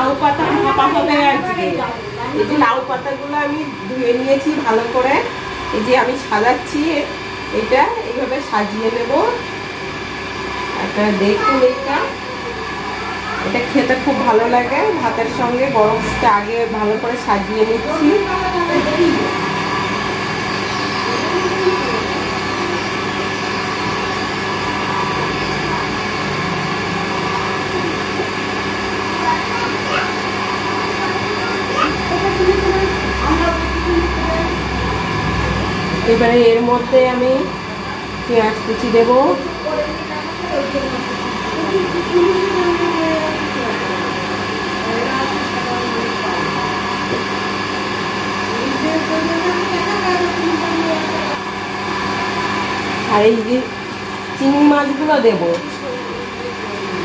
লাউ পাতা ভাপা হবে আজকে। এই যে লাউ পাতাগুলো আমি ধুয়ে নিয়েছি ভালো করে, এই যে আমি সাজাচ্ছি, এটা এইভাবে সাজিয়ে নেব। আপনারা দেখুন, এটা খেতে খুব ভালো লাগে ভাতের সঙ্গে। গরমটা আগে ভালো করে সাজিয়ে নিচ্ছি। এবারে এর মধ্যে আমি পেঁয়াজ কুচি দেব, আর এই যে চিংড়ি মাছগুলো দেবো।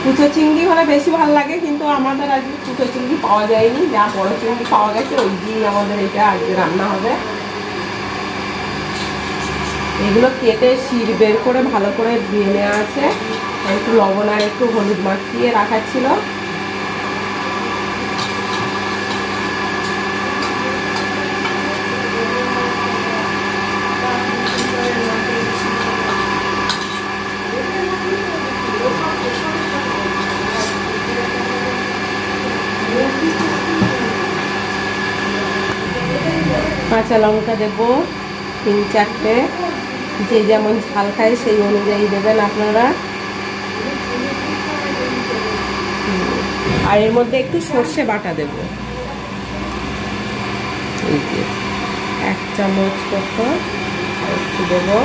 কুচো চিংড়ি হলে বেশি ভালো লাগে, কিন্তু আমাদের আজকে কুচো চিংড়ি পাওয়া যায়নি, যা বড় চিংড়ি পাওয়া গেছে ওই দিয়েই আমাদের এটা আজকে রান্না হবে। এগুলো কেটে শির বের করে ভালো করে ধুয়ে নেওয়া আছে, একটু লবণ আর একটু হলুদ মাখিয়ে রাখা ছিল। কাঁচা লঙ্কা দেবো 3-4টে, যে যেমন ঝাল খায় সেই অনুযায়ী দেবেন আপনারা। আর এর মধ্যে একটু সর্ষে বাটা দেব, এই যে 1 চামচ মতো একটু দেবো।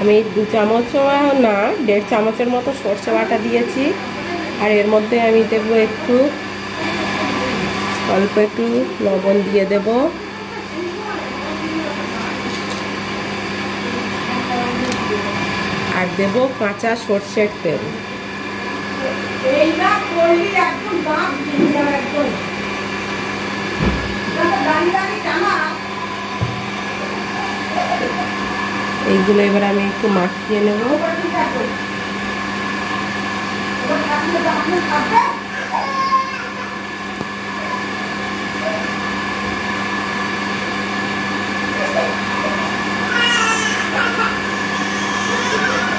আমি 2 চামচও না, 1.5 চামচের মতো সর্ষে বাটা দিয়েছি। আর এর মধ্যে আমি দেবো অল্প একটু লবণ দিয়ে দেব, আর দেব কাঁচা সর্ষের তেল। এইগুলো এবার আমি একটু মাখিয়ে নেব।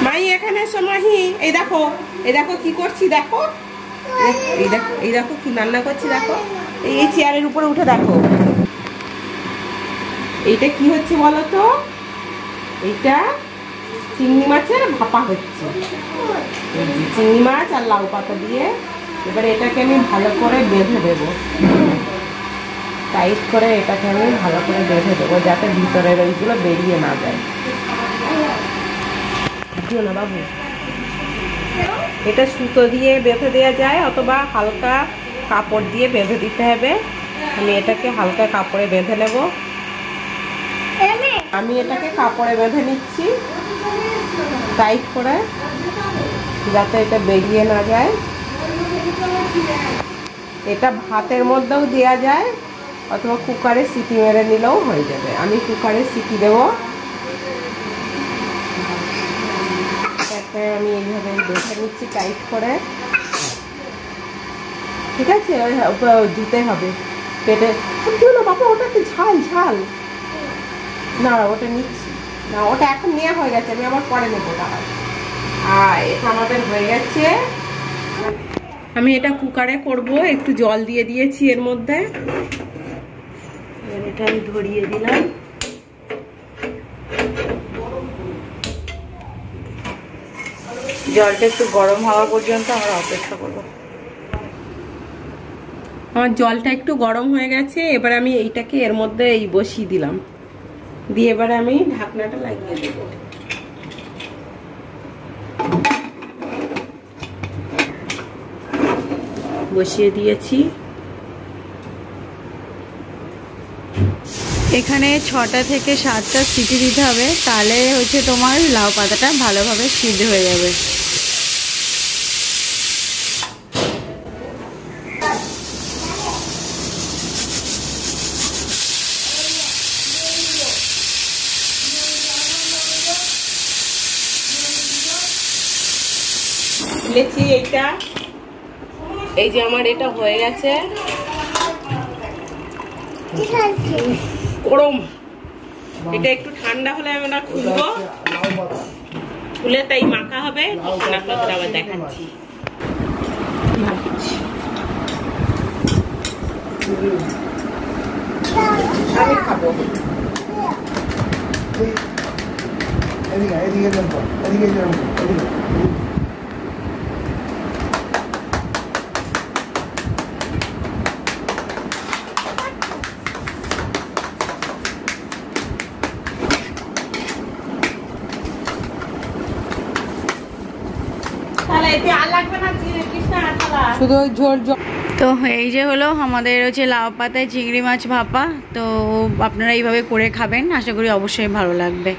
মাই এখানে এসো মাহি, এই দেখো কি করছি, দেখো এই দেখো কি রান্না করছি, দেখো এই চেয়ারের উপরে উঠে দেখো। এইটা কি হচ্ছে বলো তো? এইটা চিংড়ি মাছের ভাপা হচ্ছে, চিংড়ি মাছ আর লাউ পাতা দিয়ে। এবারে এটাকে আমি ভালো করে বেঁধে দেব, টাইট করে এটাকে আমি ভালো করে বেঁধে দেবো, যাতে ভিতরের ওইগুলো বেরিয়ে না যায়। দিও না বাবু, এটা সুতো দিয়ে বেঁধে দেওয়া যায়, অথবা হালকা কাপড় দিয়ে বেঁধে দিতে হবে। আমি এটাকে হালকা কাপড়ে বেঁধে নেব। আমি এটাকে কাপড়ে বেঁধে নিচ্ছি টাইট করে, যাতে এটা বেরিয়ে না যায়। এটা ভাতের মধ্যেও দেওয়া যায়, অথবা কুকারে সিটি মেরে নিলেও হয়ে যাবে। আমি কুকারে সিটি দেব। এটাকে আমি এইভাবে বেঁধে নিচ্ছি টাইট করে, ঠিক আছে? ধুতে হবে পেটে। না বাবা, ওটা কি ঝাল না, ওটা নিচ্ছি না, ওটা এখন নেওয়া হয়ে গেছে, আমি আবার পরে নেবো। এটা আমাদের হয়ে গেছে। আমি এটা কুকারে করব, একটু জল দিয়ে দিয়েছি এর মধ্যে। এটা আমি ধরিয়ে দিলাম। জলটা একটু গরম হওয়া পর্যন্ত আমরা অপেক্ষা করব। আমার জলটা একটু গরম হয়ে গেছে, এবার আমি এইটাকে এর মধ্যে বসিয়ে দিলাম, দিয়ে এবারে আমি ঢাকনাটা লাগিয়ে দেব। বসিয়ে দিয়েছি। এখানে 6টা থেকে 7টা সিটি দিতে হবে, তাহলে হচ্ছে তোমার লাউ পাতাটা ভালোভাবে সিদ্ধ হয়ে যাবে। তুলেছি এইটা, এই যে আমার এটা হয়ে গেছে গরম। এটা একটু ঠান্ডা হলে আমরা খুলবো, খুলে তাই মাখা হবে, তখন আপনাদের আবার দেখাচ্ছি। আমি খাবো। শুধু ওই ঝোল ঝোল। তো এই যে হলো আমাদের হচ্ছে লাউ পাতায় চিংড়ি মাছ ভাপা। তো আপনারা এইভাবে করে খাবেন, আশা করি অবশ্যই ভালো লাগবে।